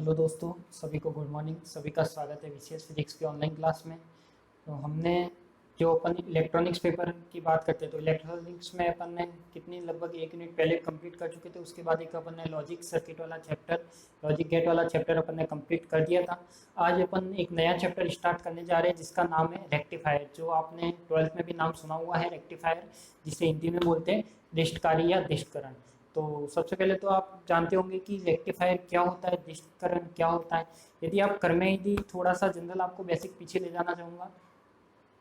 Hello दोस्तों, सभी को गुड मॉर्निंग। सभी का स्वागत है विशेष फिजिक्स की ऑनलाइन क्लास में। तो हमने जो अपन इलेक्ट्रॉनिक्स पेपर की बात करते हैं, तो इलेक्ट्रॉनिक्स में अपन ने कितनी लगभग 1 यूनिट पहले कंप्लीट कर चुके थे। उसके बाद एक अपन ने लॉजिक सर्किट वाला चैप्टर, लॉजिक गेट वाला चैप्टर अपन ने कंप्लीट कर दिया था। आज अपन एक नया चैप्टर स्टार्ट करने जा रहे हैं जिसका नाम है रेक्टिफायर, जो आपने ट्वेल्थ में भी नाम सुना हुआ है रेक्टिफायर, जिसे हिंदी में बोलते हैं दिष्टकारी या दिष्टकरण। तो सबसे पहले तो आप जानते होंगे कि रेक्टिफायर क्या होता है, दिष्टकरण क्या होता है। यदि आप कर में यदि थोड़ा सा जनरल आपको बेसिक पीछे ले जाना चाहूँगा।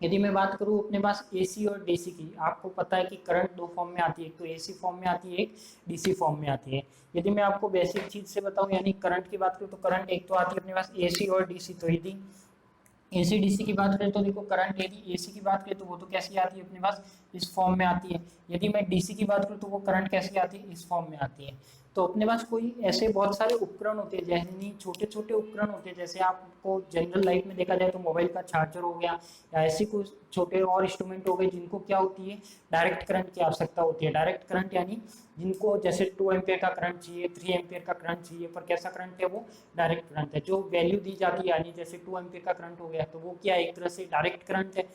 यदि मैं बात करूँ अपने पास एसी और डीसी की, आपको पता है कि करंट दो फॉर्म में आती है, एक तो एसी फॉर्म में आती है, एक डीसी फॉर्म में आती है। यदि मैं आपको बेसिक चीज़ से बताऊँ यानी करंट की बात करूँ, तो करंट एक तो आती है अपने पास एसी और डीसी। तो यदि एसी डीसी की बात करें तो देखो करंट, यदि एसी की बात करें तो वो तो कैसी आती है अपने पास, इस फॉर्म में आती है। यदि मैं डीसी की बात करूँ तो वो करंट कैसी आती है, इस फॉर्म में आती है। तो अपने पास कोई ऐसे बहुत सारे उपकरण होते हैं, जैसे छोटे छोटे उपकरण होते हैं, जैसे आपको जनरल लाइफ में देखा जाए तो मोबाइल का चार्जर हो गया, या ऐसे कुछ छोटे और इंस्ट्रूमेंट हो गए जिनको क्या होती है, डायरेक्ट करंट की आवश्यकता होती है। डायरेक्ट करंट यानी जिनको जैसे 2 एम्पियर का करंट चाहिए, 3 एम्पियर का करंट चाहिए, पर कैसा करंट है वो, डायरेक्ट करंट है। जो वैल्यू दी जाती है यानी जैसे 2 एम्पियर का करंट हो गया तो वो क्या एक तरह से डायरेक्ट करंट है।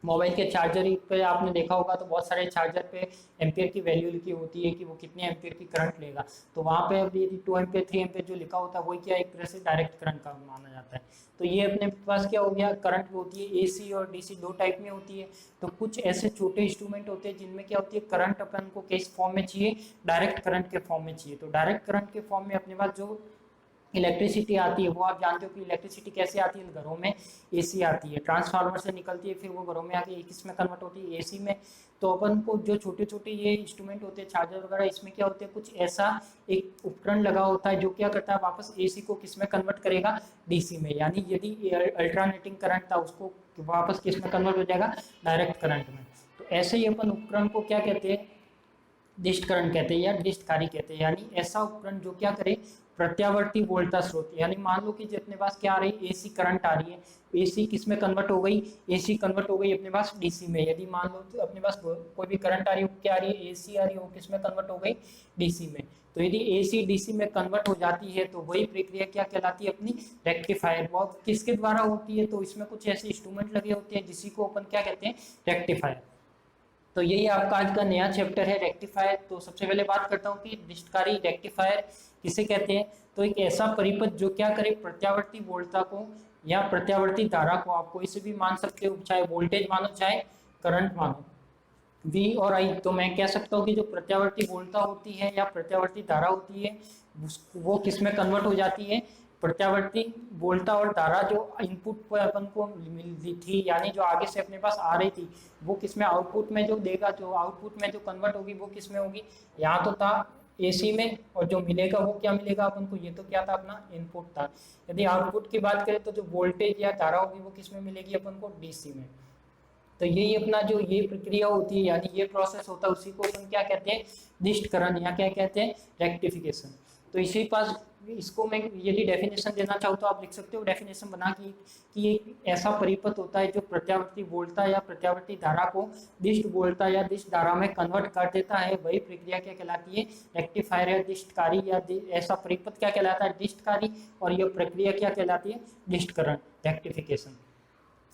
मोबाइल के चार्जर पे आपने देखा होगा तो बहुत सारे चार्जर पे एम्पियर की वैल्यू लिखी होती है कि वो कितने एम्पियर की करंट लेगा। तो वहाँ पे अब यदि 2 एम्पियर 3 एम्पियर जो लिखा होता है वही क्या एक तरह से डायरेक्ट करंट का माना जाता है। तो ये अपने पास क्या हो गया, करंट होती है एसी और डीसी दो टाइप में होती है। तो कुछ ऐसे छोटे इंस्ट्रूमेंट होते हैं जिनमें क्या होती है, करंट अपन को किस फॉर्म में चाहिए, डायरेक्ट करंट के फॉर्म में चाहिए। तो डायरेक्ट करंट के फॉर्म में अपने पास जो इलेक्ट्रिसिटी आती है, वो आप जानते हो कि इलेक्ट्रिसिटी कैसे आती है, घरों में एसी आती है, ट्रांसफार्मर से निकलती है, फिर वो घरों में आके किस में कन्वर्ट होती है, एसी में। तो अपन को जो छोटे छोटे ये इंस्ट्रूमेंट होते हैं, चार्जर वगैरह, इसमें क्या होते हैं, कुछ ऐसा एक उपकरण लगा होता है जो क्या करता है, वापस एसी को किस में कन्वर्ट करेगा, डीसी में। यानी यदि अल्टरनेटिंग करंट था उसको वापस किस में कन्वर्ट हो जाएगा, डायरेक्ट करंट में। तो ऐसे ही अपन उपकरण को क्या कहते हैं, दिष्टकरण कहते हैं या दिष्टकारी कहते हैं। यानी ऐसा उपकरण जो क्या करे, प्रत्यावर्ती वोल्टा स्रोत, यानी मान लो कि अपने पास क्या आ रही है, एसी करंट आ रही है, एसी किस में कन्वर्ट हो गई, एसी कन्वर्ट हो गई अपने पास डीसी में। यदि मान लो तो अपने पास कोई भी करंट आ रही है, क्या आ रही है, एसी आ रही है, वो किस में कन्वर्ट हो गई, डीसी में। तो यदि एसी डीसी में कन्वर्ट हो जाती है तो वही प्रक्रिया क्या कहलाती है, अपनी रेक्टिफायर। वो किसके द्वारा होती है, तो इसमें कुछ ऐसे इंस्ट्रूमेंट लगे होते हैं जिसी को अपन क्या कहते हैं, रेक्टिफायर। तो यही आपका आज का नया चैप्टर है रेक्टिफायर। तो सबसे पहले बात करता हूँ कि निष्टकारी रेक्टिफायर किसे कहते हैं। तो एक ऐसा परिपथ जो क्या करे, प्रत्यावर्ती वोल्टता को या प्रत्यावर्ती धारा को, आप कोई से भी मान सकते हो, चाहे वोल्टेज मानो चाहे करंट मानो, वी और आई। तो मैं कह सकता हूँ कि जो प्रत्यावर्ती वोल्टता होती है या प्रत्यावर्ती धारा होती है, वो किस में कन्वर्ट हो जाती है, प्रत्यावर्ती वोल्टता और धारा जो इनपुट पर अपन को मिलती थी, यानी जो आगे से अपने पास आ रही थी, वो किस में आउटपुट में जो देगा, जो आउटपुट में जो कन्वर्ट होगी वो किस में होगी, यहाँ तो था एसी में, और जो मिलेगा वो क्या मिलेगा अपन को, ये तो क्या था अपना इनपुट था। यदि आउटपुट की बात करें तो जो वोल्टेज या धारा होगी वो किस में मिलेगी अपन को, डीसी में। तो यही अपना जो ये प्रक्रिया होती है यानी ये प्रोसेस होता है, उसी को अपन क्या कहते हैं, निष्टकरण या क्या कहते हैं, रेक्टिफिकेशन। तो इसी पास इसको मैं यदि डेफिनेशन देना चाहूँ तो आप लिख सकते हो डेफिनेशन बना कि एक ऐसा परिपथ होता है जो प्रत्यावर्ती वोल्टता या प्रत्यावर्ती धारा को दिष्ट वोल्टता या दिष्ट धारा में कन्वर्ट कर देता है, वही प्रक्रिया क्या कहलाती है, रेक्टिफायर या दिष्टकारी। या ऐसा परिपथ क्या कहलाता है, दिष्टकारी, और यह प्रक्रिया क्या कहलाती है, दिष्टकरण, रेक्टिफिकेशन।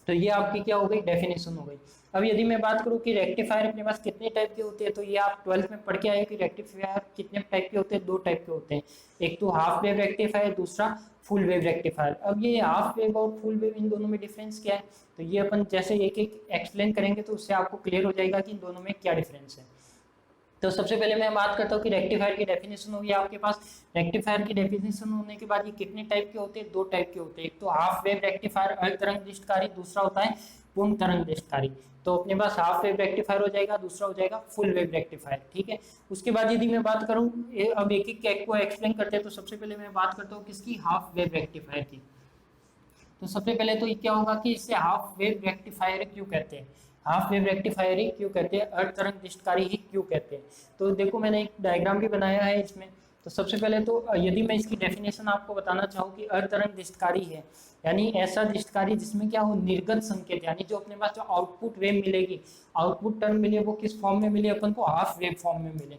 तो ये आपकी क्या हो गई, डेफिनेशन हो गई। अब यदि मैं बात करूं कि रेक्टिफायर अपने पास कितने टाइप के होते हैं, तो ये आप ट्वेल्थ में पढ़ के आए कि रेक्टिफायर कितने टाइप के होते हैं, दो टाइप के होते हैं। एक तो हाफ वेव रेक्टिफायर, दूसरा फुल वेव रेक्टिफायर। अब ये हाफ वेव और फुल वेव, इन दोनों में डिफरेंस क्या है, तो ये अपन जैसे एक एक एक्सप्लेन करेंगे तो उससे आपको क्लियर हो जाएगा कि इन दोनों में क्या डिफरेंस है। तो सबसे पहले मैं बात करता हूँ कि रेक्टिफायर की डेफिनेशन होगी आपके पास। रेक्टिफायर की डेफिनेशन होने के बाद ये कितने टाइप के होते हैं, दो टाइप के होते हैं। एक तो हाफ वेव रेक्टिफायर अर्ध तरंग दृष्टकारी, दूसरा होता है पूर्ण तरंग दृष्टकारी। तो अपने पास हाफ वेव रेक्टिफायर हो जाएगा, दूसरा हो जाएगा फुल वेव रेक्टिफायर, ठीक है। उसके बाद यदि मैं बात करूँ, अब एक एक को एक्सप्लेन करते हैं। तो सबसे पहले मैं बात करता हूँ किसकी, हाफ वेव रेक्टिफायर की। तो सबसे पहले तो ये क्या होगा कि इसे हाफ वेव रेक्टिफायर क्यों कहते हैं, हाफ वेव रेक्टिफायर ही क्यों कहते हैं, अर्ध तरंग दृष्टकारी ही क्यों कहते हैं। तो देखो मैंने एक डायग्राम भी बनाया है इसमें। तो सबसे पहले तो यदि मैं इसकी डेफिनेशन आपको बताना चाहूँ कि अर्ध तरंग दृष्टकारी है यानी ऐसा दृष्टकारी जिसमें क्या हो, निर्गत संकेत, यानी जो अपने पास जो आउटपुट वेव मिलेगी, आउटपुट टर्म मिले, वो किस फॉर्म में मिले अपन को, हाफ वेव फॉर्म में मिले।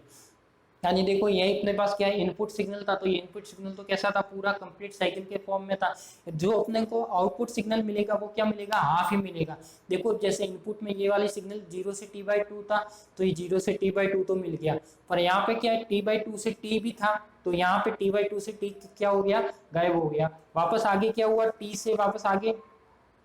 यानी देखो ये अपने पास क्या है, इनपुट सिग्नल था, तो ये इनपुट सिग्नल तो कैसा था, पूरा कंप्लीट साइकिल के फॉर्म में था। जो अपने को आउटपुट सिग्नल मिलेगा वो क्या मिलेगा, हाफ ही मिलेगा। देखो जैसे इनपुट में ये वाली सिग्नल 0 से t/2 था, तो ये 0 से t/2 तो मिल गया, पर यहाँ पे क्या है, t/2 से t भी था, तो यहाँ पे t/2 से t क्या हो गया, गायब हो गया। वापस आगे क्या हुआ, t से वापस आगे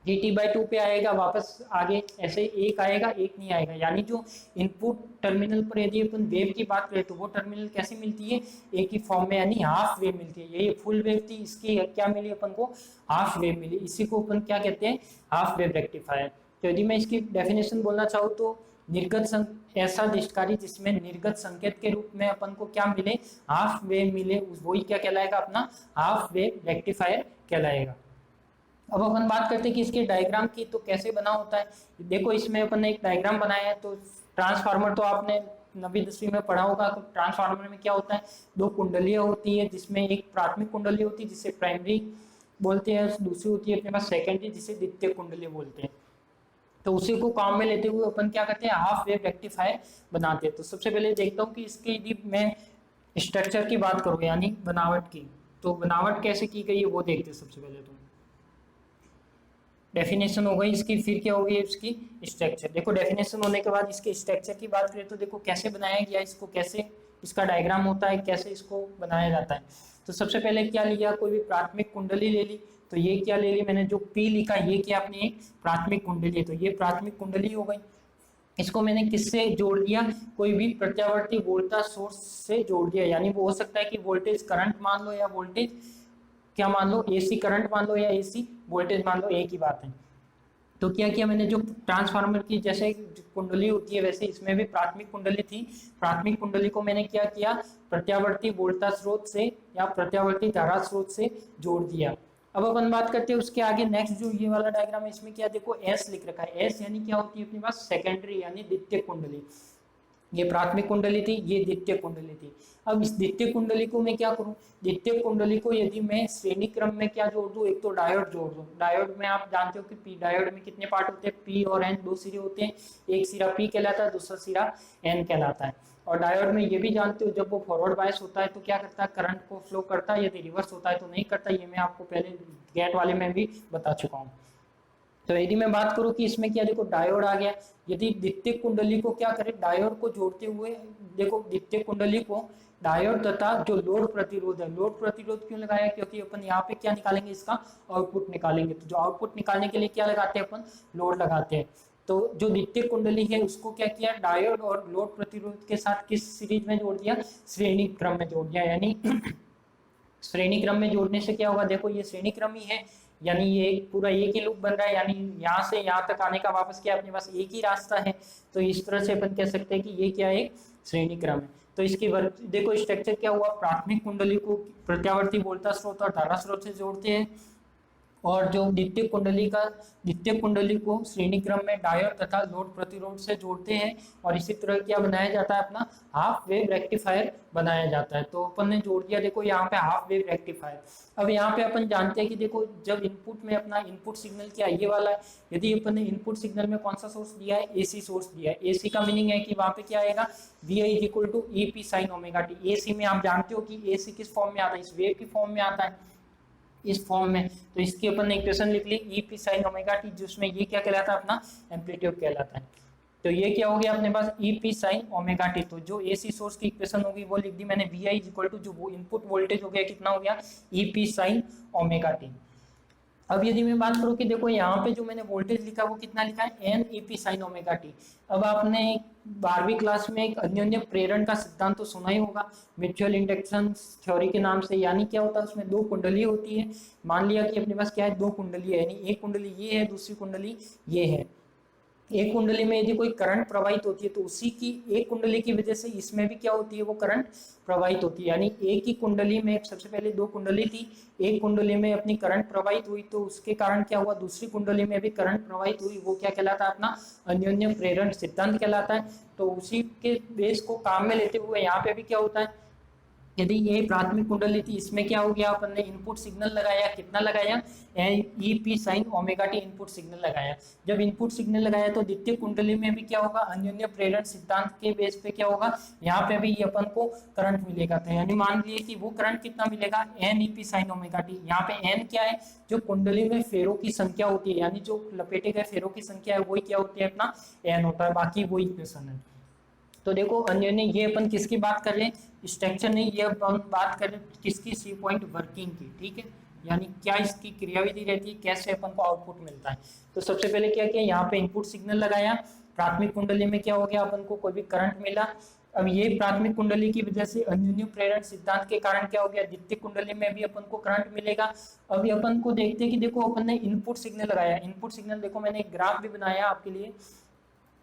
t/2 पे आएगा, वापस आगे ऐसे एक आएगा, एक नहीं आएगा। यानी जो इनपुट टर्मिनल पर यदि अपन वेव की बात करें तो वो टर्मिनल कैसे मिलती है, एक ही फॉर्म में, यानी हाफ वेव मिलती है। ये फुल वेव थी, इसकी क्या मिली अपन को, हाफ वेव मिली। इसी को अपन क्या कहते हैं, हाफ वेव रेक्टिफायर। तो यदि मैं इसकी डेफिनेशन बोलना चाहूँ तो निर्गत ऐसा दृष्टकारी जिसमें निर्गत संकेत के रूप में अपन को क्या मिले, हाफ वेव मिले, वही क्या कहलाएगा, अपना हाफ वेव रेक्टिफायर कहलाएगा। अब अपन बात करते हैं कि इसके डायग्राम की, तो कैसे बना होता है। देखो इसमें अपन ने एक डायग्राम बनाया है, तो ट्रांसफार्मर तो आपने 9वीं 10वीं में पढ़ा होगा। तो ट्रांसफार्मर में क्या होता है, दो कुंडलियां होती है, जिसमें एक प्राथमिक कुंडली होती है जिसे प्राइमरी बोलते हैं, दूसरी होती है अपने पास सेकेंडरी जिसे द्वितीय कुंडली बोलते हैं। तो उसी को काम में लेते हुए अपन क्या करते हैं, हाफ वेव रेक्टिफायर बनाते हैं। तो सबसे पहले देखता हूँ कि इसकी यदि मैं स्ट्रक्चर की बात करूँ यानी बनावट की, तो बनावट कैसे की गई है वो देखते हैं। सबसे पहले तो डेफिनेशन हो गई इसकी, फिर क्या हो गई इसकी स्ट्रक्चर। देखो डेफिनेशन होने के बाद इसके स्ट्रक्चर की बात करें तो देखो कैसे बनाया गया इसको, कैसे इसका डायग्राम होता है, कैसे इसको बनाया जाता है। तो सबसे पहले क्या लिया, कोई भी प्राथमिक कुंडली ले ली। तो ये क्या ले ली मैंने, जो पी लिखा ये क्या अपनी एक प्राथमिक कुंडली है, तो ये प्राथमिक कुंडली हो गई। इसको मैंने किससे जोड़ दिया, कोई भी प्रत्यावर्ती वोल्टेज सोर्स से जोड़ दिया। यानी वो हो सकता है कि वोल्टेज करंट मान लो, या वोल्टेज क्या मान लो, एसी करंट मान लो, या एसी वोल्टेज मान लो, एक ही बात है। तो क्या किया मैंने, जो ट्रांसफार्मर की जैसे कुंडली होती है वैसे इसमें भी प्राथमिक कुंडली थी। प्राथमिक कुंडली को मैंने क्या किया, प्रत्यावर्ती वोल्टेज स्रोत से या प्रत्यावर्ती धारा स्रोत से जोड़ दिया। अब अपन बात करते हैं उसके आगे, नेक्स्ट जो ये वाला डायग्राम है इसमें क्या देखो एस लिख रखा है। एस यानी क्या होती है अपने पास, सेकेंडरी यानी द्वितीय कुंडली। ये प्राथमिक कुंडली थी, ये द्वितीय कुंडली थी। अब इस द्वितीय कुंडली को मैं क्या करूं, द्वितीय कुंडली को यदि मैं श्रेणी क्रम में क्या जोड़ दूं, एक तो डायोड जोड़ दूं। डायोड में आप जानते हो कि पी डायोड में कितने पार्ट होते हैं, पी और एन, दो सिरे होते हैं। एक सिरा पी कहलाता है, दूसरा सिरा एन कहलाता है। और डायोड में ये भी जानते हो जब वो फॉरवर्ड बायस होता है तो क्या करता है, करंट को फ्लो करता है, यदि रिवर्स होता है तो नहीं करता। ये मैं आपको पहले गेट वाले में भी बता चुका हूँ। तो यदि मैं बात करूं कि इसमें क्या, देखो डायोड आ गया। यदि द्वितीय कुंडली को क्या करें, डायोड को जोड़ते हुए, देखो द्वितीय कुंडली को डायोड तथा जो लोड प्रतिरोध है, लोड प्रतिरोध क्यों लगाया, क्योंकि अपन यहाँ पे क्या निकालेंगे, इसका आउटपुट निकालेंगे। तो जो आउटपुट निकालने के लिए क्या लगाते हैं अपन, लोड लगाते हैं। तो जो द्वितीय कुंडली है उसको क्या किया, डायोड और लोड प्रतिरोध के साथ किस सीरीज में जोड़ दिया, श्रेणी क्रम में जोड़ दिया। यानी श्रेणी क्रम में जोड़ने से क्या होगा, देखो ये श्रेणी क्रम ही है, यानी ये पूरा एक ही लूप बन रहा है। यानी यहाँ से यहाँ तक आने का वापस क्या अपने पास एक ही रास्ता है। तो इस तरह से अपन कह सकते हैं कि ये क्या है, श्रेणी क्रम है। तो इसकी देखो स्ट्रक्चर क्या हुआ, प्राथमिक कुंडली को प्रत्यावर्ती वोल्टेज स्रोत और धारा स्रोत से जोड़ते हैं, और जो द्वितीय कुंडली को श्रेणी क्रम में डायोड तथा लोड प्रतिरोध से जोड़ते हैं। और इसी तरह क्या बनाया जाता है, अपना हाफ वेव रेक्टिफायर बनाया जाता है। तो अपन ने जोड़ दिया, देखो यहाँ पे हाफ वेव रेक्टिफायर। अब यहाँ पे अपन जानते हैं कि देखो जब इनपुट में अपना इनपुट सिग्नल क्या ये वाला है, यदि अपन ने इनपुट सिग्नल में कौन सा सोर्स दिया है, एसी सोर्स दिया है। एसी का मीनिंग है कि वहाँ पे क्या आएगा, V I equal to E P sine omega T. AC में आप जानते हो कि एसी किस फॉर्म में आता है, इस वेव की फॉर्म में आता है, इस फॉर्म में। तो इसकी अपन ने इक्वेशन लिख ली E P sine omega T, जिसमें ये क्या कहलाता है, अपना एम्पलीट्यूड कहलाता है। तो ये क्या हो गया अपने पास, E P sine omega T. तो जो एसी सोर्स की इक्वेशन होगी वो लिख दी मैंने, वी आई इक्वल टू जो वो इनपुट वोल्टेज हो गया कितना हो गया, ई पी साइन ओमेगा टी। अब यदि मैं बात करूं कि देखो यहाँ पे जो मैंने वोल्टेज लिखा वो कितना लिखा है, N E P sine omega T. अब आपने 12वीं क्लास में एक अन्योन्य प्रेरण का सिद्धांत तो सुना ही होगा, म्यूचुअल इंडक्शन थ्योरी के नाम से। यानी क्या होता है, उसमें दो कुंडली होती है। मान लिया कि अपने पास क्या है, दो कुंडली है, यानी एक कुंडली ये है, दूसरी कुंडली ये है। एक कुंडली में यदि कोई करंट प्रवाहित होती है तो उसी की एक कुंडली की वजह से इसमें भी क्या होती है, वो करंट प्रवाहित होती है। यानी एक ही कुंडली में, सबसे पहले दो कुंडली थी, एक कुंडली में अपनी करंट प्रवाहित हुई तो उसके कारण क्या हुआ, दूसरी कुंडली में भी करंट प्रवाहित हुई। वो क्या कहलाता है, अपना अन्योन्य प्रेरण सिद्धांत कहलाता है। तो उसी के बेस को काम में लेते हुए यहाँ पे भी क्या होता है, यदि ये प्राथमिक कुंडली थी, इसमें क्या हो गया, अपन ने इनपुट सिग्नल लगाया, कितना लगाया, ई P sine omega T input signal लगाया। जब इनपुट सिग्नल लगाया तो द्वितीय कुंडली में भी क्या होगा, अन्योन्य प्रेरण सिद्धांत के बेस पे क्या होगा, यहाँ पे भी ये अपन को करंट मिलेगा था। यानी मान लिए कि वो करंट कितना मिलेगा, N E P sine omega T. यहाँ पे एन क्या है, जो कुंडली में फेरों की संख्या होती है, यानी जो लपेटे गए फेरों की संख्या है वही क्या होती है, अपना एन होता है, बाकी वही इक्वेशन है। तो देखो अन्योन्य, ये अपन किसकी बात कर रहे हैं, स्ट्रक्चर नहीं, ये अपन बात कर रहे हैं किसकी, सी पॉइंट वर्किंग की, ठीक है। यानी क्या इसकी क्रियाविधि रहती है, कैसे अपन को आउटपुट मिलता है। तो सबसे पहले क्या किया, यहाँ पे इनपुट सिग्नल लगाया, प्राथमिक कुंडली में क्या हो गया, अपन को कोई भी करंट मिला। अब ये प्राथमिक कुंडली की वजह से अन्योन्य प्रेरण सिद्धांत के कारण क्या हो गया, द्वितीय कुंडली में भी अपन को करंट मिलेगा। अभी अपन को देखते हैं कि देखो अपन ने इनपुट सिग्नल लगाया, इनपुट सिग्नल देखो मैंने एक ग्राफ भी बनाया आपके लिए।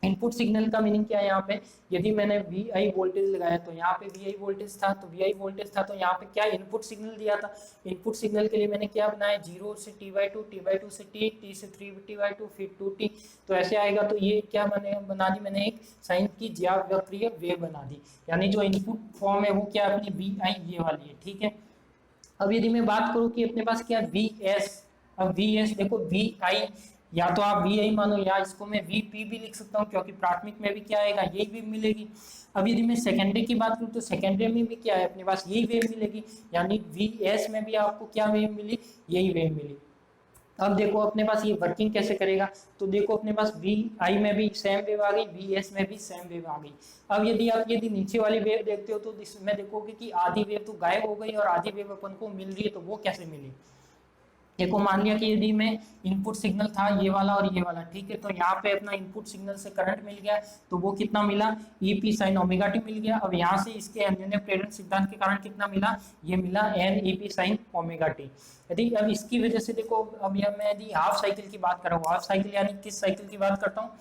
इनपुट सिग्नल का मीनिंग क्या है, यहाँ पे यदि मैंने वी आई वोल्टेज लगाया तो यहाँ पे वी आई वोल्टेज था, तो वी आई वोल्टेज था तो यहाँ पे क्या इनपुट सिग्नल दिया था। इनपुट सिग्नल के लिए मैंने क्या बनाया, 0 से t/2, t/2 से t, t से 3t/2, फिर 2t। तो ऐसे आएगा, तो ये क्या बना दी मैंने, एक साइन की ज्यावक्रिय वेव बना दी। यानी जो इनपुट फॉर्म है वो क्या अपनी वी आई ये वाली है, ठीक है। अब यदि मैं बात करूँ कि अपने पास क्या वी एस, अब वी एस देखो वी आई, या तो आप वी आई मानो या इसको मैं वी पी भी लिख सकता हूँ, क्योंकि प्राथमिक में भी क्या आएगा, यही वेव मिलेगी। अब यदि मैं सेकेंडरी की बात करूँ तो सेकेंडरी में भी क्या है, अपने पास यही वेव मिलेगी। यानी वी एस में भी आपको क्या वेव मिली, यही वेव मिली। अब देखो अपने पास ये वर्किंग कैसे करेगा, तो देखो अपने पास वी आई में भी सेम वेव आ गई, वी एस में भी सेम वेव आ गई। अब यदि नीचे वाली वेव देखते हो तो इसमें देखोगे कि आधी वेव तो गायब हो गई और आधी वेव अपन को मिल रही है, तो वो कैसे मिली। देखो मान लिया कि यदि मैं इनपुट सिग्नल था ये वाला और ये वाला, ठीक है, तो यहाँ पे अपना इनपुट सिग्नल से करंट मिल गया, तो वो कितना मिला, E P sine omega T मिल गया। अब यहाँ से इसके अन्योन्य प्रेरण सिद्धांत के कारण कितना मिला, ये मिला N E P sine omega T. यदि अब इसकी वजह से देखो, अब यह मैं यदि हाफ साइकिल की बात कर रहा हूँ, हाफ साइकिल यानी किस साइकिल की बात करता हूँ,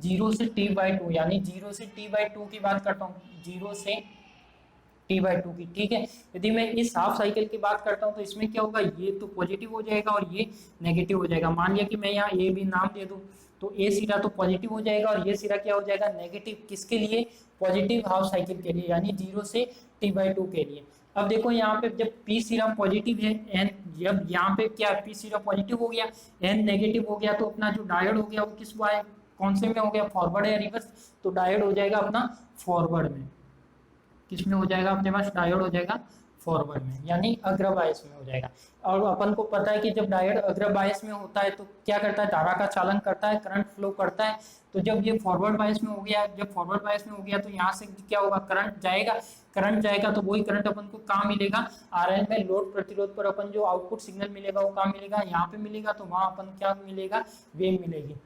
0 से t/2, यानी 0 से t/2 की बात करता हूँ, 0 से t/2 की, ठीक है। यदि मैं इस हाफ साइकिल की बात करता हूँ तो इसमें क्या होगा, ये तो पॉजिटिव हो जाएगा और ये नेगेटिव हो जाएगा। मान लिया कि मैं यहाँ ए भी नाम दे दूँ, तो ए सिरा तो पॉजिटिव हो जाएगा और ये सिरा क्या हो जाएगा, नेगेटिव। किसके लिए, पॉजिटिव हाफ साइकिल के लिए, यानी 0 से t/2 के लिए। अब देखो यहाँ पे जब पी सिरा पॉजिटिव है, एन जब यहाँ पे क्या पी सिरा पॉजिटिव हो गया, एन नेगेटिव हो गया, तो अपना जो डायोड हो गया वो किस वाले कौन से में हो गया, फॉरवर्ड या रिवर्स, तो डायोड हो जाएगा अपना फॉरवर्ड में। किसमें हो जाएगा, अपने पास डायोड हो जाएगा फॉरवर्ड में, यानी अग्र बायस में हो जाएगा। और अपन को पता है कि जब डायोड अग्र बायस में होता है तो क्या करता है, धारा का चालन करता है, करंट फ्लो करता है। तो जब ये फॉरवर्ड बायस में हो गया, जब फॉरवर्ड बायस में हो गया तो यहाँ से क्या होगा, करंट जाएगा, करंट जाएगा तो वही करंट अपन को कहाँ मिलेगा, आरएल में लोड प्रतिरोध पर अपन जो आउटपुट सिग्नल मिलेगा वो कहाँ मिलेगा, यहाँ पे मिलेगा। तो वहाँ अपन क्या मिलेगा, वेव मिलेगी।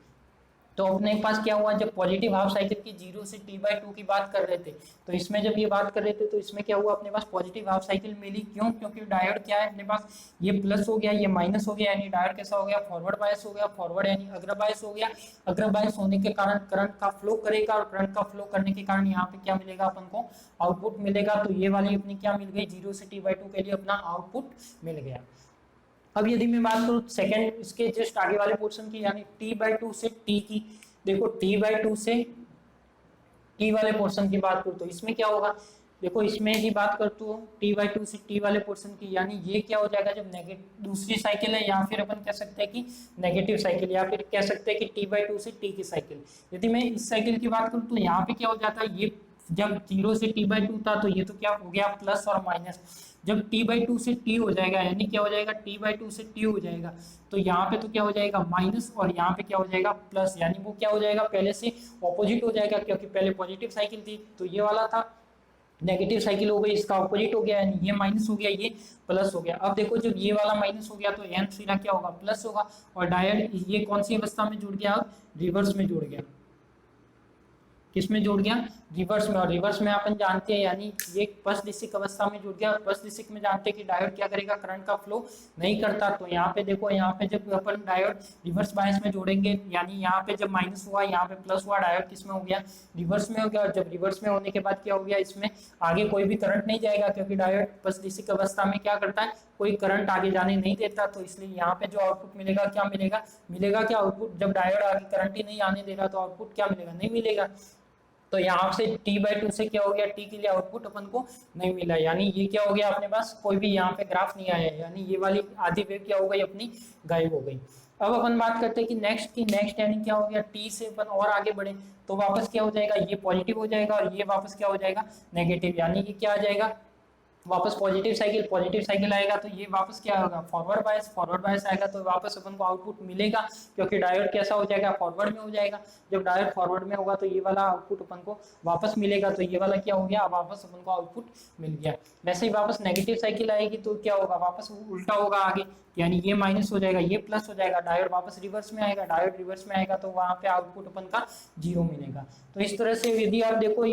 तो अपने पास क्या हुआ, जब पॉजिटिव हाफ साइकिल की 0 से t/2 की बात कर रहे थे, तो इसमें जब ये बात कर रहे थे तो इसमें क्या हुआ, अपने पास पॉजिटिव हाफ साइकिल मिली। क्यों, क्योंकि डायोड क्या है अपने पास, ये प्लस हो गया, ये माइनस हो गया, यानी डायोड कैसा हो गया, फॉरवर्ड बायस हो गया, फॉरवर्ड यानी अग्र बायस हो गया। अग्र बायस होने के कारण करंट का फ्लो करेगा, और करंट का फ्लो करने के कारण यहाँ पे क्या मिलेगा, अपन को आउटपुट मिलेगा। तो ये वाली अपनी क्या मिल गई, 0 से t/2 के लिए अपना आउटपुट मिल गया। अब यदि मैं बात करूँ सेकेंड इसके जस्ट आगे वाले पोर्शन की, यानी t/2 से t की, देखो t/2 से t वाले पोर्शन की बात करूँ तो इसमें क्या होगा, देखो इसमें यदि बात करते हो t/2 से t वाले पोर्शन की, यानी ये क्या हो जाएगा, जब नेगेटिव दूसरी साइकिल है, या फिर अपन कह सकते हैं कि नेगेटिव साइकिल, या फिर कह सकते हैं कि t/2 से t की साइकिल। यदि मैं इस साइकिल की बात करूँ तो यहाँ पे क्या हो जाता है, ये जब 0 से t/2 था तो ये तो क्या हो गया, प्लस और माइनस। जब t/2 से t हो जाएगा, यानी क्या हो जाएगा, t/2 से t हो जाएगा, तो यहाँ पे तो क्या हो जाएगा, माइनस, और यहाँ पे क्या हो जाएगा, प्लस। यानी वो क्या हो जाएगा, पहले से ऑपोजिट हो जाएगा, क्योंकि पहले पॉजिटिव साइकिल थी तो ये वाला था, नेगेटिव साइकिल हो गई, इसका ऑपोजिट हो गया, यानी ये माइनस हो गया, ये प्लस हो गया। अब देखो जब ये वाला माइनस हो गया तो एन सिरा क्या होगा, प्लस होगा, और डायोड ये कौन सी अवस्था में जुड़ गया, अब रिवर्स में जुड़ गया। किस में जुड़ गया, रिवर्स में। और रिवर्स में अपन जानते हैं, यानी ये पश्चिक अवस्था में जुड़ गया, और पश्चिक में जानते हैं कि डायोड क्या करेगा, करंट का फ्लो नहीं करता। तो यहाँ पे देखो, यहाँ पे जब अपन डायोड रिवर्स बायस में जोड़ेंगे, यानी यहाँ पे जब माइनस हुआ, यहाँ पे प्लस हुआ, डायोड किस में हो गया, रिवर्स में हो गया। और जब रिवर्स में होने के बाद क्या हो गया, इसमें आगे कोई भी करंट नहीं जाएगा, क्योंकि डायोड पश्चिक अवस्था में क्या करता है, कोई करंट आगे जाने नहीं देता। तो इसलिए यहाँ पे जो आउटपुट मिलेगा, क्या मिलेगा, मिलेगा क्या आउटपुट, जब डायोड आगे करंट ही नहीं आने दे रहा तो आउटपुट क्या मिलेगा, नहीं मिलेगा। तो यहाँ से t/2 से क्या हो गया, t के लिए आउटपुट अपन को नहीं मिला, यानी ये क्या हो गया अपने पास कोई भी यहाँ पे ग्राफ नहीं आया, यानी ये वाली आधी वेव क्या हो गई अपनी गायब हो गई। अब अपन बात करते हैं कि नेक्स्ट यानी क्या हो गया, t से अपन और आगे बढ़े तो वापस क्या हो जाएगा, ये पॉजिटिव हो जाएगा और ये वापस क्या हो जाएगा नेगेटिव, यानी कि क्या आ जाएगा वापस पॉजिटिव साइकिल आएगा तो ये वापस क्या होगा फॉरवर्ड बायस आएगा तो वापस अपन को आउटपुट मिलेगा, क्योंकि डायोड कैसा हो जाएगा फॉरवर्ड में हो जाएगा। जब डायोड फॉरवर्ड में होगा तो ये वाला आउटपुट अपन को वापस मिलेगा, तो ये वाला क्या हो गया, अब वापस अपन को आउटपुट मिल गया। वैसे ही वापस नेगेटिव साइकिल आएगी तो क्या होगा, वापस उल्टा होगा आगे, यानी ये माइनस हो जाएगा ये प्लस हो जाएगा, डायोड वापस रिवर्स में आएगा, डायोड रिवर्स में आएगा तो वहां पे आउटपुट अपन का 0 मिलेगा। तो इस तरह से यदि आप देखो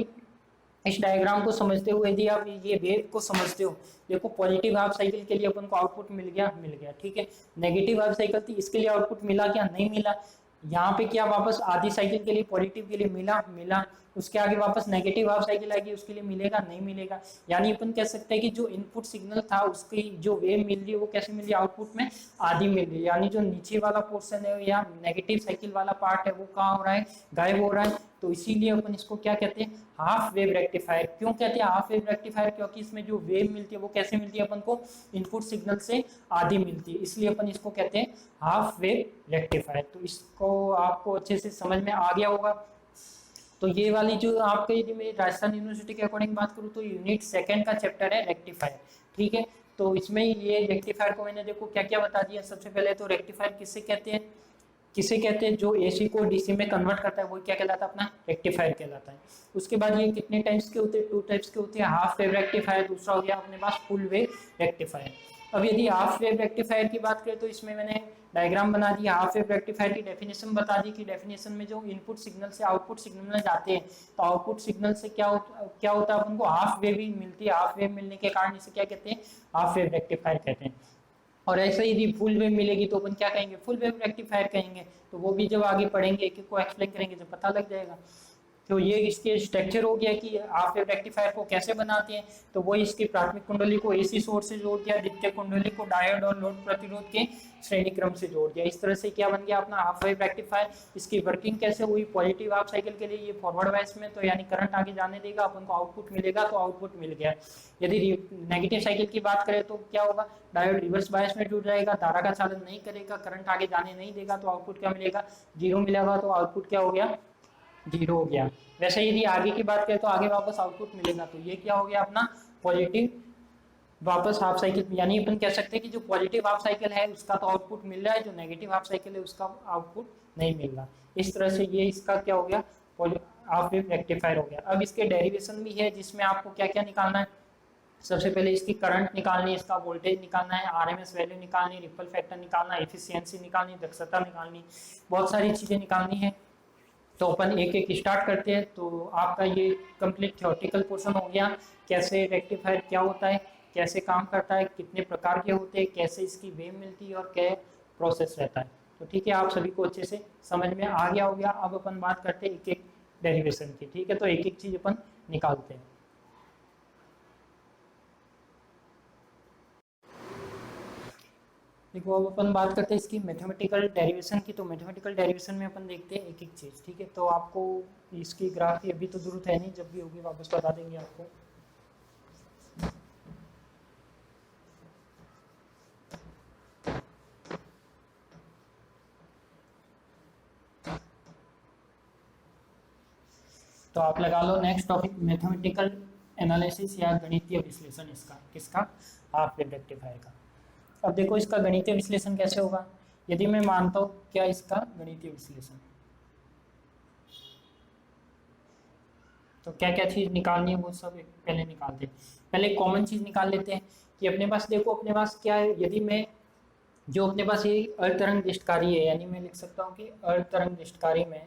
इस डायग्राम को समझते हुए यदि आप ये वेव को समझते हो, देखो पॉजिटिव हाफ साइकिल के लिए अपन को आउटपुट मिल गया ठीक है। नेगेटिव हाफ साइकिल थी इसके लिए आउटपुट मिला क्या, नहीं मिला। यहाँ पे क्या वापस आधी साइकिल के लिए पॉजिटिव के लिए मिला, उसके आगे वापस नेगेटिव हाफ साइकिल आएगी उसके लिए मिलेगा, नहीं मिलेगा। यानी अपन कह सकते हैं कि जो इनपुट सिग्नल था उसकी जो वेव मिल रही है वो कैसे मिल रही है, आउटपुट में आधी मिल रही है, यानी जो नीचे वाला पोर्शन है या नेगेटिव साइकिल वाला पार्ट है वो कहाँ हो रहा है, गायब हो रहा है। तो इसीलिए अपन इसको क्या कहते हैं, हाफ वेव रेक्टिफायर। क्यों कहते हैं हाफ वेव रेक्टिफायर, क्योंकि इसमें जो वेव मिलती है वो कैसे मिलती है अपन को, इनपुट सिग्नल से आधी मिलती है, इसलिए अपन इसको कहते हैं हाफ वेव रेक्टिफायर। तो इसको आपको अच्छे से समझ में आ गया होगा। तो ये वाली जो आपके यदि मैं राजस्थान यूनिवर्सिटी के अकॉर्डिंग बात करूँ तो यूनिट 2 का चैप्टर है रेक्टिफायर, ठीक है। तो इसमें ये रेक्टिफायर को मैंने देखो क्या क्या बता दिया। सबसे पहले तो रेक्टिफायर किसे कहते हैं, जो एसी को डीसी में कन्वर्ट करता है वो क्या कहलाता है, अपना रेक्टिफायर कहलाता है। उसके बाद ये कितने टाइप्स के होते हैं, 2 टाइप्स के होते हैं, हाफ वेव रेक्टिफायर, दूसरा हो गया अपने पास फुल वेव रेक्टिफायर। अब यदि हाफ वेव रेक्टिफायर की बात करें तो इसमें मैंने डायग्राम बना दिया, हाफ वेव रेक्टिफायर की डेफिनेशन बता दी कि डेफिनेशन में जो इनपुट सिग्नल से आउटपुट सिग्नल में जाते हैं तो आउटपुट सिग्नल से क्या होता है अपन को हाफ वेव ही मिलती है। हाफ वेव मिलने के कारण इसे क्या कहते हैं, हाफ वेव रेक्टिफायर कहते हैं। और ऐसे ही यदि फुल वेव मिलेगी तो अपन क्या कहेंगे, फुल वेव रेक्टिफायर कहेंगे। तो वो भी जब आगे पढ़ेंगे एक एक को एक्सप्लेन करेंगे तो पता लग जाएगा। तो ये इसके स्ट्रक्चर हो गया कि हाफ वेव रेक्टिफायर को कैसे बनाते हैं। तो वो इसकी प्राथमिक कुंडली को एसी सोर्स से जोड़ दिया, द्वितीय कुंडली को डायोड और लोड प्रतिरोध के श्रेणी क्रम से जोड़ दिया। इस तरह से क्या बन गया अपना हाफ वेव रेक्टिफायर। इसकी वर्किंग कैसे हुई, पॉजिटिव हाफ साइकिल के लिए ये फॉरवर्ड वाइस में, तो यानी करंट आगे जाने देगा, अपन को आउटपुट मिलेगा, तो आउटपुट मिल गया। यदि नेगेटिव साइकिल की बात करें तो क्या होगा, डायोड रिवर्स बायस में जुड़ जाएगा, धारा का चालन नहीं करेगा, करंट आगे जाने नहीं देगा, तो आउटपुट क्या मिलेगा, 0 मिलेगा। तो आउटपुट क्या हो गया, 0 हो गया। वैसे यदि आगे की बात करें तो आगे वापस आउटपुट मिलेगा, तो ये क्या हो गया अपना पॉजिटिव वापस हाफ साइकिल, यानी अपन कह सकते हैं कि जो पॉजिटिव हाफ साइकिल है उसका तो आउटपुट मिल रहा है, जो नेगेटिव हाफ साइकिल है उसका आउटपुट नहीं मिल रहा। इस तरह से ये इसका क्या हो गया, हाफ वेव रेक्टिफायर हो गया। अब इसके डेरिवेशन भी है जिसमें आपको क्या क्या निकालना है। सबसे पहले इसकी करंट निकालनी है, इसका वोल्टेज निकालना है, आरएमएस वैल्यू निकालनी, रिपल फैक्टर निकालना, एफिशिएंसी निकालनी, दक्षता निकालनी, बहुत सारी चीजें निकालनी है। तो अपन एक एक स्टार्ट करते हैं। तो आपका ये कंप्लीट थ्योरेटिकल पोर्शन हो गया, कैसे रेक्टिफायर क्या होता है, कैसे काम करता है, कितने प्रकार के होते हैं, कैसे इसकी वेव मिलती है और क्या प्रोसेस रहता है। तो ठीक है, आप सभी को अच्छे से समझ में आ गया हो गया। अब अपन बात करते हैं एक एक डेरिवेशन की, ठीक है। तो एक एक चीज अपन निकालते हैं। देखो अब अपन बात करते हैं इसकी मैथमेटिकल डेरिवेशन की। तो मैथमेटिकल डेरिवेशन में अपन देखते हैं एक एक चीज़, ठीक है। तो आपको इसकी ग्राफ की अभी तो जरूरत है नहीं, जब भी होगी वापस बता देंगे आपको। तो आप लगा लो नेक्स्ट टॉपिक मैथमेटिकल एनालिसिस या गणितीय विश्लेषण इसका, किसका, हाफ वेव रेक्टिफायर का। अब देखो इसका गणितीय विश्लेषण कैसे होगा। यदि मैं मानता हूँ क्या इसका गणितीय विश्लेषण, तो क्या क्या चीज निकालनी है वो सब पहले निकालते हैं। पहले कॉमन चीज निकाल लेते हैं कि अपने पास देखो अपने पास क्या है। यदि मैं जो अपने पास ये अर्धतरंग दृष्टकारी है, यानी मैं लिख सकता हूँ कि अर्धतरंग दृष्टकारी में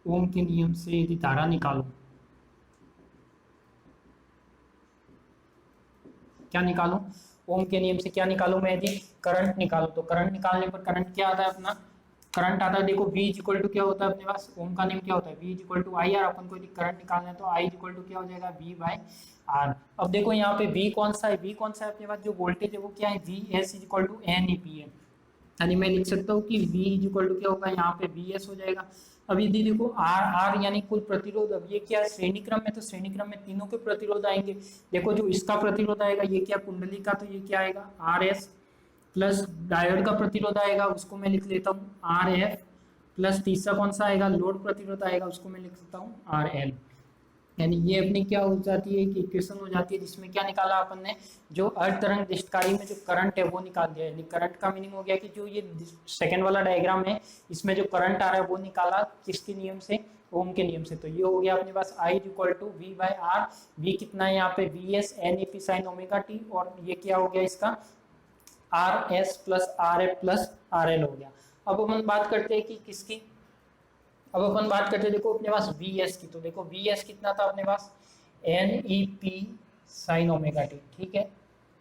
ओम के नियम से यदि धारा निकालूं, क्या निकालूं, ओम के नियम से क्या निकालूं मैं, यदि करंट निकालूं तो करंट निकालने पर करंट क्या आता है अपना, करंट आता है देखो V इक्वल टू क्या होता है अपने पास, ओम का नियम क्या होता है V equal to I R. अपन को यदि करंट निकालना है तो I इक्वल टू क्या हो जाएगा V बाय आर। अब देखो यहाँ पे V कौन सा है, V कौन सा है अपने पास, जो वोल्टेज है वो क्या है V S equal to N E P है। यानी मैं लिख सकता हूँ कि V इक्वल टू क्या होगा, यहाँ पे VS हो जाएगा। अब यदि देखो R यानी कुल प्रतिरोध, अब ये क्या श्रेणी क्रम में, तो श्रेणी क्रम में तीनों के प्रतिरोध आएंगे। देखो जो इसका प्रतिरोध आएगा ये क्या कुंडली का, तो ये क्या आएगा RS प्लस डायोड का प्रतिरोध आएगा, उसको मैं लिख लेता हूँ RF प्लस तीसरा कौन सा आएगा लोड प्रतिरोध आएगा, उसको मैं लिख सकता हूँ RL। यानी ये अपनी क्या हो जाती है कि इक्वेशन हो जाती है जिसमें क्या निकाला अपन ने, जो अर्ध तरंग दिष्टकारी में जो करंट है वो निकाल दिया। यानी करंट का मीनिंग हो गया कि जो ये सेकंड वाला डायग्राम है इसमें जो करंट आ रहा है वो निकाला किसके नियम से, ओम के नियम से। तो ये हो गया अपने पास I equal to V by R. V कितना है यहाँ पे VS NEP sine omega T, और ये क्या हो गया इसका RS plus RF plus RL हो गया। अब अपन बात करते हैं कि किसकी, अब अपन बात करते हैं देखो अपने पास VS की। तो देखो VS कितना था अपने पास NEP साइन ओमेगा टी, ठीक है।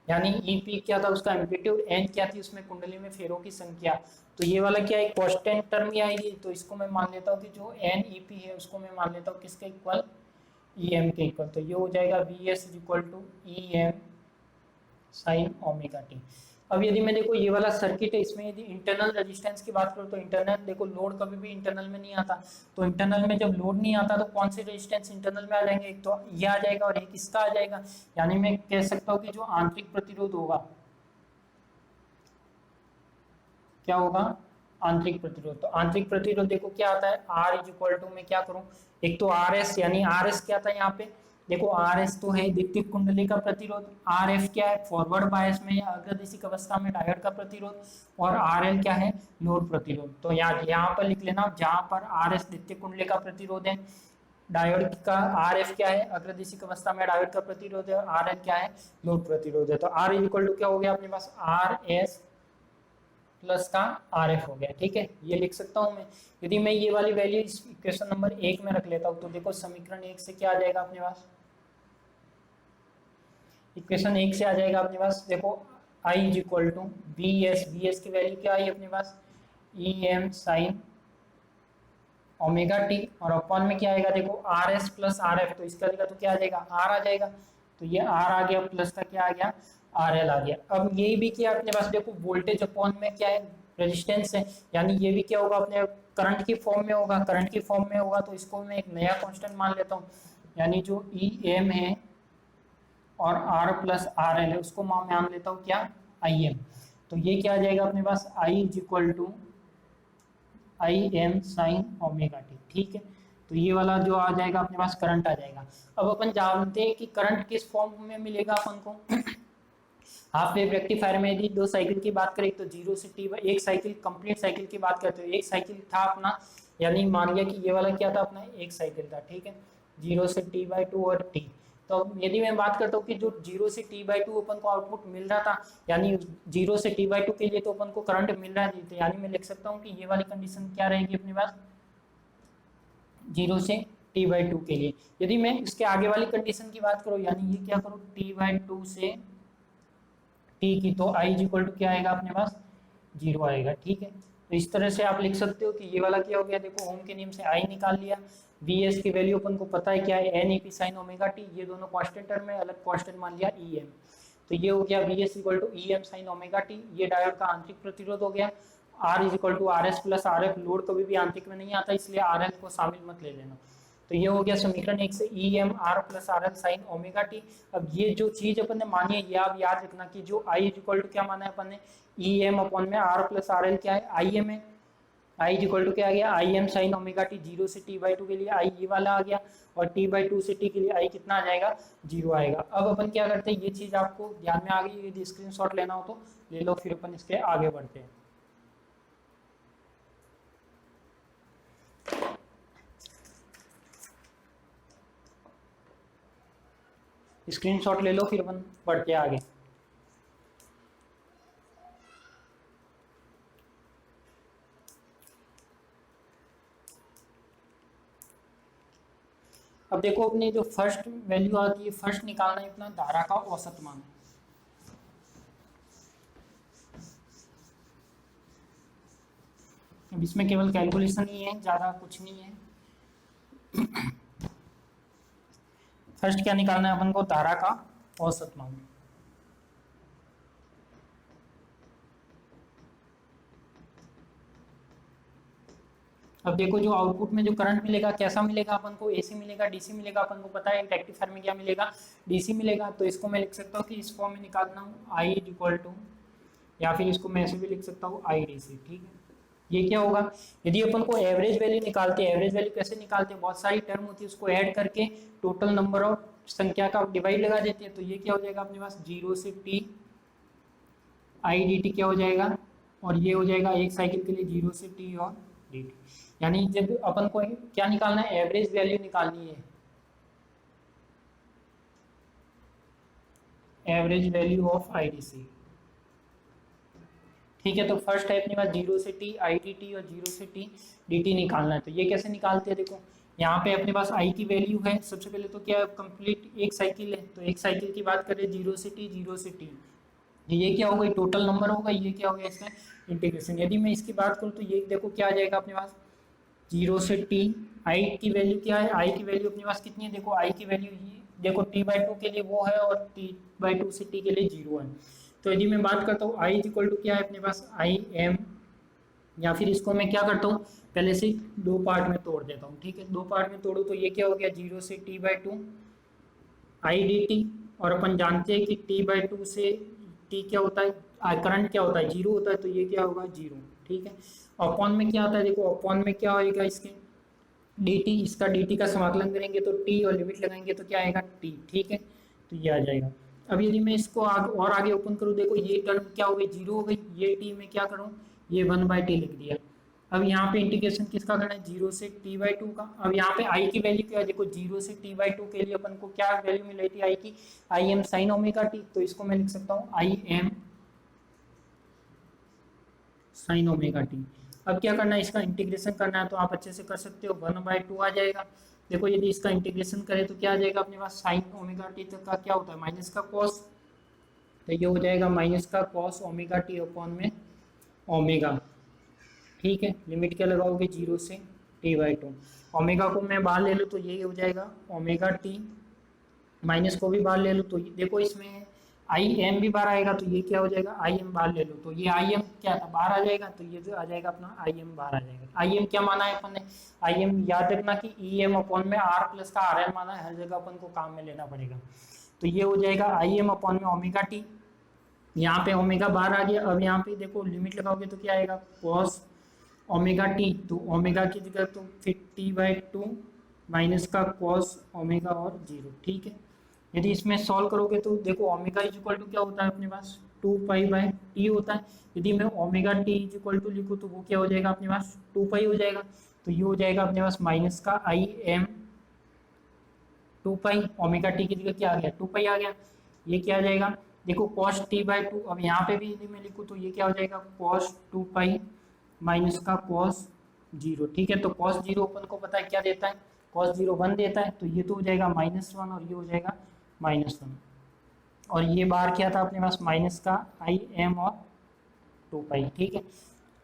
यानी EP क्या था उसका एम्पलीट्यूड, N क्या थी उसमें कुंडली में फेरों की संख्या। तो ये वाला क्या है कांस्टेंट टर्म ही आएगी, तो इसको मैं मान लेता हूँ कि जो NEP है उसको मैं मान लेता हूँ किसके इक्वल, EM के इक्वल। तो ये हो जाएगा VS equal to EM sine omega T. अब यदि मैं देखो ये वाला सर्किट है, इसमें यदि इंटरनल रेजिस्टेंस की बात करूँ तो इंटरनल देखो लोड कभी भी इंटरनल में नहीं आता। तो इंटरनल में जब लोड नहीं आता तो कौन से रेजिस्टेंस इंटरनल में आ जाएंगे, एक तो ये आ जाएगा और एक इसका आ जाएगा। यानी मैं कह सकता हूँ कि जो आंतरिक प्रतिरोध होगा क्या होगा, आंतरिक प्रतिरोध। तो आंतरिक प्रतिरोध देखो क्या आता है R इज इक्वल टू, मैं क्या करूं, एक तो RS, यानी RS क्या था यहाँ पे देखो RS तो है विद्युत कुंडली का प्रतिरोध, RF क्या है फॉरवर्ड बायस में या अग्रदिशिक अवस्था में डायोड का प्रतिरोध, और RL क्या है लोड प्रतिरोध। तो यहाँ पर लिख लेना जहां पर RS विद्युत कुंडली का प्रतिरोध है, डायोड का RF क्या है अग्रदिशिक अवस्था में डायोड का प्रतिरोध है, RL क्या है लोड प्रतिरोध है। तो R इज इक्वल टू क्या हो गया अपने पास RS प्लस का RF हो गया, ठीक है। ये लिख सकता हूं मैं। यदि मैं ये वाली वैल्यू इस इक्वेशन नंबर 1 में रख लेता हूं तो देखो समीकरण 1 से क्या आ जाएगा अपने पास, इक्वेशन 1 से आ जाएगा अपने पास देखो I is equal to VS की वैल्यू क्या आई अपने पास EM साइन ओमेगा टी, और अपॉन में क्या आएगा देखो RS प्लस RF, तो इसका जगह तो क्या आ जाएगा R आ जाएगा। तो ये R आ गया प्लस का क्या आ गया RL आ गया। अब ये भी क्या अपने पास देखो वोल्टेज अपॉन में क्या है रेजिस्टेंस है, यानी ये भी क्या होगा अपने करंट की फॉर्म में होगा, करंट की फॉर्म में होगा तो इसको मैं एक नया कांस्टेंट मान लेता हूँ। यानी जो EM है और R प्लस RL है उसको मैं मान लेता हूँ क्या IM। तो ये क्या आ जाएगा अपने पास I is equal to IM sine omega T, ठीक है। तो ये वाला जो आ जाएगा अपने पास करंट आ जाएगा। अब अपन जानते हैं कि करंट किस फॉर्म में मिलेगा अपन को हाफ वेव रेक्टिफायर में। यदि दो साइकिल की बात करें तो 0 से T, एक साइकिल कंप्लीट साइकिल की बात करते हो, एक साइकिल था अपना, यानी मान लिया कि ये वाला क्या था अपना एक साइकिल था, ठीक है 0 से T/2 और T। तो यदि मैं बात करता हूँ कि जो 0 से T/2 अपन को आउटपुट मिल रहा था, यानी 0 से T/2 के लिए तो अपन को करंट मिल रहा है, तो यानी मैं लिख सकता हूँ कि ये वाली कंडीशन क्या रहेगी अपने पास 0 से T/2 के लिए। यदि मैं इसके आगे वाली कंडीशन की बात करूँ, यानी ये क्या करूँ T/2 से T की, तो I इक्वल टू क्या आएगा अपने पास 0 आएगा, ठीक है। तो इस तरह से आप लिख सकते हो कि ये वाला क्या हो गया देखो ओम के नियम से I निकाल लिया, VS की वैल्यू अपन को पता है क्या है NEP साइन ओमेगा टी, ये दोनों कांस्टेंट टर्म में अलग कांस्टेंट मान लिया EM। तो ये हो गया VS equal to EM sine omega T, ये डायोड का आंतरिक प्रतिरोध हो गया। R is equal to RS plus RF, load कभी भी आंतरिक में नहीं आता इसलिए RL को शामिल मत ले लेना। तो ये हो गया समीकरण 1 से EM R plus RL sign omega T. अब ये जो चीज अपन ने मानी है ये आप याद रखना कि जो I इक्वल टू क्या माना है अपन ने EM अपॉन में R प्लस RL क्या है IM है, I इक्वल टू क्या आ गया IM साइन ओमेगा टी, 0 से T/2 के लिए I ये वाला आ गया, और T/2 से T के लिए I कितना आ जाएगा 0 आएगा। अब अपन क्या करते हैं, ये चीज आपको ध्यान में आ गई, यदि स्क्रीनशॉट लेना हो तो ले लो, फिर अपन इसके आगे बढ़ते हैं। स्क्रीनशॉट ले लो फिर अपन बढ़ते हैं आगे। अब देखो अपनी जो फर्स्ट वैल्यू आती है, फर्स्ट निकालना है अपना धारा का औसत मान। अब इसमें केवल कैलकुलेशन ही है, ज्यादा कुछ नहीं है। फर्स्ट क्या निकालना है अपन को धारा का औसत मान। अब देखो जो आउटपुट में जो करंट मिलेगा कैसा मिलेगा अपन को, एसी मिलेगा डीसी मिलेगा, अपन को पता है रेक्टिफायर में क्या मिलेगा, डीसी मिलेगा। तो इसको मैं लिख सकता हूँ कि इस फॉर्म में निकालना हूँ आई इज इक्वल टू, या फिर इसको मैं ऐसे भी लिख सकता हूँ आई डीसी। ठीक है, ये क्या होगा, यदि अपन को एवरेज वैल्यू निकालते हैं, एवरेज वैल्यू कैसे निकालते हैं, बहुत सारी टर्म होती है उसको ऐड करके टोटल नंबर ऑफ संख्या का डिवाइड लगा देते हैं। तो ये क्या हो जाएगा अपने पास, जीरो से टी आई डी टी क्या हो जाएगा, और ये हो जाएगा एक साइकिल के लिए जीरो से टी और डी टी। यानी जब अपन को क्या निकालना है, एवरेज वैल्यू निकालनी है, average value of I D C. ठीक है, तो फर्स्ट है अपने पास जीरो से टी आई डी टी और जीरो से टी डी टी निकालना है। तो ये कैसे निकालते हैं, देखो यहाँ पे अपने पास आई की वैल्यू है, सबसे पहले तो क्या कंप्लीट एक साइकिल है, तो एक साइकिल की बात करें जीरो से टी, जीरो से टी, ये क्या होगा, टोटल नंबर होगा, ये क्या होगा इसका इंटीग्रेशन। यदि मैं इसकी बात करूँ तो ये देखो क्या आ जाएगा अपने पास, जीरो से टी, आई की वैल्यू क्या है, आई की वैल्यू अपने पास कितनी है, देखो आई की वैल्यू ये देखो टी बाई टू के लिए वो है और टी बाई टू से टी के लिए जीरो है। तो यदि मैं बात करता हूँ आई इज इक्वल टू क्या है अपने पास, आई एम, या फिर इसको मैं क्या करता हूँ पहले से दो पार्ट में तोड़ देता हूँ। ठीक है, दो पार्ट में तोड़ू तो ये क्या हो गया, जीरो से T by two I D T, और अपन जानते हैं कि टी बाई टू से टी क्या होता है, करंट क्या होता है, जीरो होता है, तो ये क्या होगा जीरो। ठीक है, अपॉन में क्या आता है, देखो अपॉन में क्या होगा इसके डी टी, इसका डी टी का समाकलन करेंगे तो टी और लिमिट लगाएंगे तो क्या आएगा टी। ठीक है, तो ये आ जाएगा। अब यदि मैं इसको और आगे ओपन करूँ, देखो ये टर्म क्या हो गई, जीरो हो गई, ये टी में क्या करूँ, ये वन बाई टी लिख दिया। अब यहाँ पे इंटीग्रेशन किसका करना है, जीरो से टी बाई टू का। अब यहाँ पे आई की वैल्यू क्या है, देखो जीरो से टी बाई टू के लिए अपन को क्या वैल्यू मिल रही थी आई की, I am sign omega T, तो इसको मैं लिख सकता हूँ I am sign omega T. अब क्या करना है, इसका इंटीग्रेशन करना है, तो आप अच्छे से कर सकते हो, वन बाई टू आ जाएगा। देखो यदि इसका इंटीग्रेशन करें तो क्या आ जाएगा अपने पास, साइन ओमेगा टी तक का क्या होता है माइनस का कॉस, तो ये हो जाएगा माइनस का कॉस ओमेगा टी अपॉन में ओमेगा। ठीक है, लिमिट क्या लगाओगे, जीरो से टी बाई टू, ओमेगा को मैं बाहर ले लूँ तो ये हो जाएगा ओमेगा टी, माइनस को भी बाहर ले लूँ तो देखो इसमें आई एम भी बाहर आएगा, तो ये क्या हो जाएगा, आई एम बाहर ले लो तो ये आई एम क्या था बाहर आ जाएगा, तो ये जो आ जाएगा अपना आई एम बाहर आ जाएगा। आई एम क्या माना है अपन ने, आई एम याद रखना कि ई एम अपॉन में आर प्लस का आर एल माना है, हर जगह अपन को काम में लेना पड़ेगा। तो ये हो जाएगा आई एम अपॉन में ओमेगा टी, यहाँ पे ओमेगा बाहर आ गया। अब यहाँ पे देखो लिमिट लगाओगे तो क्या आएगा, कॉस ओमेगा टी, तो ओमेगा की जगह तो फिर टी बाई टू माइनस का कॉस ओमेगा और जीरो। ठीक है, यदि इसमें सॉल्व करोगे तो देखो ओमेगा इज इक्वल टू क्या होता है अपने पास, टू पाई बाई टी होता है। यदि मैं omega T is equal to लिखूँ तो वो क्या हो जाएगा अपने पास, टू पाई हो जाएगा। तो ये हो जाएगा अपने पास माइनस का I M two pi, omega T की जगह क्या आ गया, टू पाई आ गया। ये क्या आ जाएगा, देखो कॉस टी बाई टू, अब यहाँ पे भी यदि मैं लिखूँ तो ये क्या हो जाएगा, कॉस टू पाई माइनस का कॉस जीरो। ठीक है, तो कॉस जीरो अपन को पता है क्या देता है, कॉस जीरो वन देता है, तो ये तो हो जाएगा माइनस वन और ये हो जाएगा माइनस वन, और ये बार क्या था अपने पास माइनस का आई एम और टू पाई। ठीक है,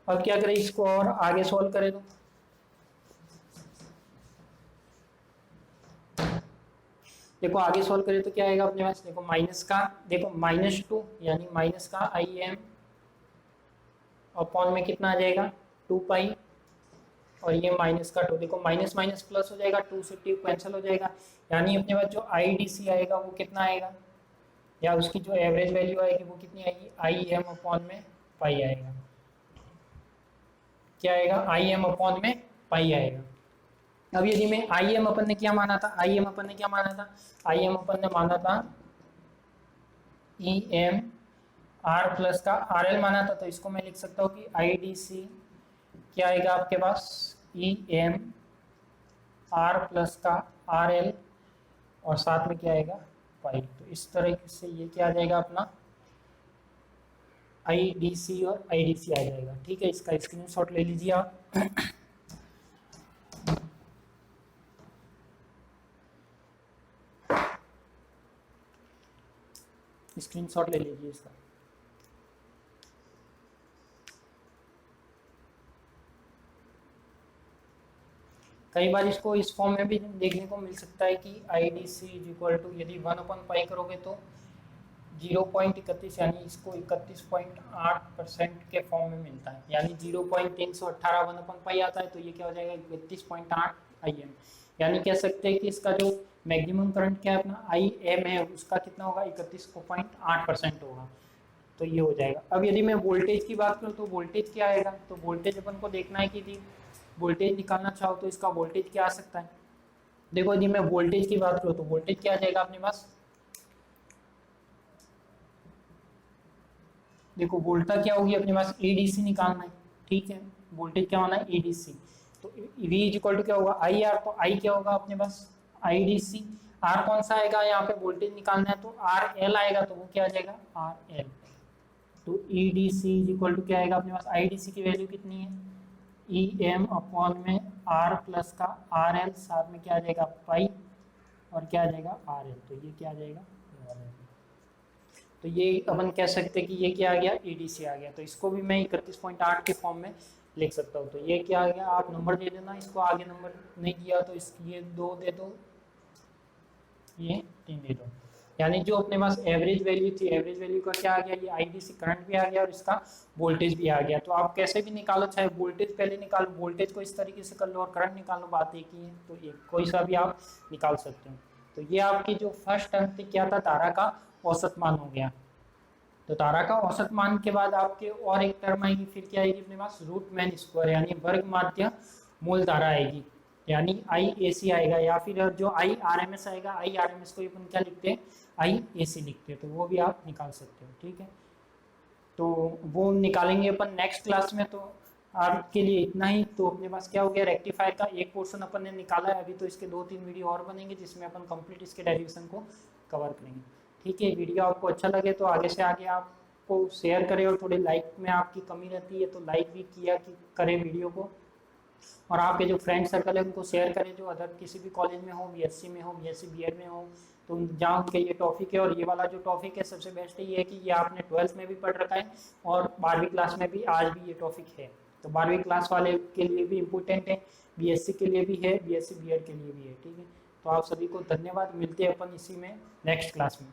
अब क्या करें, इसको और आगे सॉल्व करें तो देखो आगे सॉल्व करें तो क्या आएगा अपने पास, देखो माइनस का, देखो माइनस टू यानी माइनस का आई एम अपॉन में कितना आ जाएगा, टू पाई, और ये माइनस का टू, देखो माइनस माइनस प्लस हो जाएगा, टू से टू कैंसिल हो जाएगा, यानी अपने पास जो आई डी सी आएगा वो कितना आएगा, या उसकी जो एवरेज वैल्यू आएगी वो कितनी आएगी, आई एम अपॉन में पाई आएगा। क्या आएगा, आई एम अपॉन में पाई आएगा। अब यदि मैं आई एम अपन ने क्या माना था, आई एम अपन ने क्या माना था, आई एम अपन ने माना था ई एम आर प्लस का आर एल माना था, तो इसको मैं लिख सकता हूँ कि आई डी सी क्या आएगा आपके पास, ई एम आर प्लस का आर एल और साथ में क्या आएगा पाई। तो इस तरह से ये क्या आ जाएगा अपना आई डी सी और आई डी सी आ जाएगा। ठीक है, इसका स्क्रीनशॉट ले लीजिए आप। स्क्रीनशॉट ले लीजिए इसका। कई बार इसको इस फॉर्म में भी देखने को मिल सकता है कि I D C is equal to, यदि वन अपन पाई करोगे तो 0.31 यानी इसको 31.8% के फॉर्म में मिलता है, यानी 0.318 1/पाई आता है, तो ये क्या हो जाएगा 31.8 IM। यानी कह सकते हैं कि इसका जो मैक्सिमम करंट क्या है अपना IM है उसका कितना होगा 31.8% होगा, तो ये हो जाएगा। अब यदि मैं वोल्टेज की बात करूँ तो वोल्टेज क्या आएगा, तो वोल्टेज अपन को देखना है कि यदि वोल्टेज निकालना चाहो तो इसका वोल्टेज क्या आ सकता है। देखो यदि मैं वोल्टेज की बात करूँ तो वोल्टेज क्या आ जाएगा अपने पास, देखो वोल्टा क्या होगी अपने पास ADC निकालना है, ठीक है, वोल्टेज क्या होना है ADC, तो V इज इक्वल टू क्या होगा IR, तो I क्या होगा अपने पास IDC, R कौन सा आएगा यहाँ पे वोल्टेज निकालना है तो RL आएगा, तो वो क्या आ जाएगा RL, तो EDC इज इक्वल टू क्या आएगा अपने पास IDC की वैल्यू कितनी है EM अपॉन में R प्लस का RL, साथ में क्या आ जाएगा पाई और क्या आ जाएगा RL, तो ये क्या आ जाएगा RL। तो ये अपन कह सकते हैं कि ये क्या आ गया ADC आ गया, तो इसको भी मैं 31.8 के फॉर्म में लिख सकता हूँ। तो ये क्या आ गया, आप नंबर दे देना, इसको आगे नंबर नहीं दिया तो इस ये 2 दे दो, ये 3 दे दो, यानी जो अपने पास एवरेज वैल्यू थी, एवरेज वैल्यू का क्या आ गया ये IDC करंट भी आ गया और इसका वोल्टेज भी आ गया। तो आप कैसे भी निकालो, चाहे वोल्टेज पहले निकालो, वोल्टेज को इस तरीके से कर लो और करंट निकालो, बात एक ही है, तो एक कोई सा भी आप निकाल सकते हो। तो ये आपकी जो फर्स्ट टर्म थी क्या था, धारा का औसत मान हो गया। तो धारा का औसत मान के बाद आपके और एक टर्म आएगी, फिर क्या आएगी अपने पास रूट मैन स्क्वायर, यानी वर्ग माध्य मूल धारा आएगी, यानी IAC आएगा, या फिर जो IRMS आएगा, IRMS को अपन क्या लिखते हैं IAC लिखते हैं, तो वो भी आप निकाल सकते हो, ठीक है। तो वो निकालेंगे अपन नेक्स्ट क्लास में। तो आपके लिए इतना ही। तो अपने पास क्या हो गया, रेक्टिफायर का एक पोर्शन अपन ने निकाला है, अभी तो इसके 2-3 वीडियो और बनेंगे जिसमें अपन कंप्लीट इसके डेरिवेशन को कवर करेंगे, ठीक है। वीडियो आपको अच्छा लगे तो आगे से आगे आपको शेयर करें, और थोड़ी लाइक में आपकी कमी रहती है तो लाइक भी किया कि करें वीडियो को, और आपके जो फ्रेंड सर्कल है उनको शेयर करें जो अदर किसी भी कॉलेज में हो, BSc में हो, BSc BEd में हो, तो जहाँ उनके ये टॉपिक है। और ये वाला जो टॉपिक है सबसे बेस्ट ये है कि ये आपने 12th में भी पढ़ रखा है और 12वीं क्लास में भी आज भी ये टॉपिक है, तो 12वीं क्लास वाले के लिए भी इम्पोर्टेंट है, BSc के लिए भी है, BSc BEd के लिए भी है, ठीक है। तो आप सभी को धन्यवाद, मिलते हैं अपन इसी में नेक्स्ट क्लास में।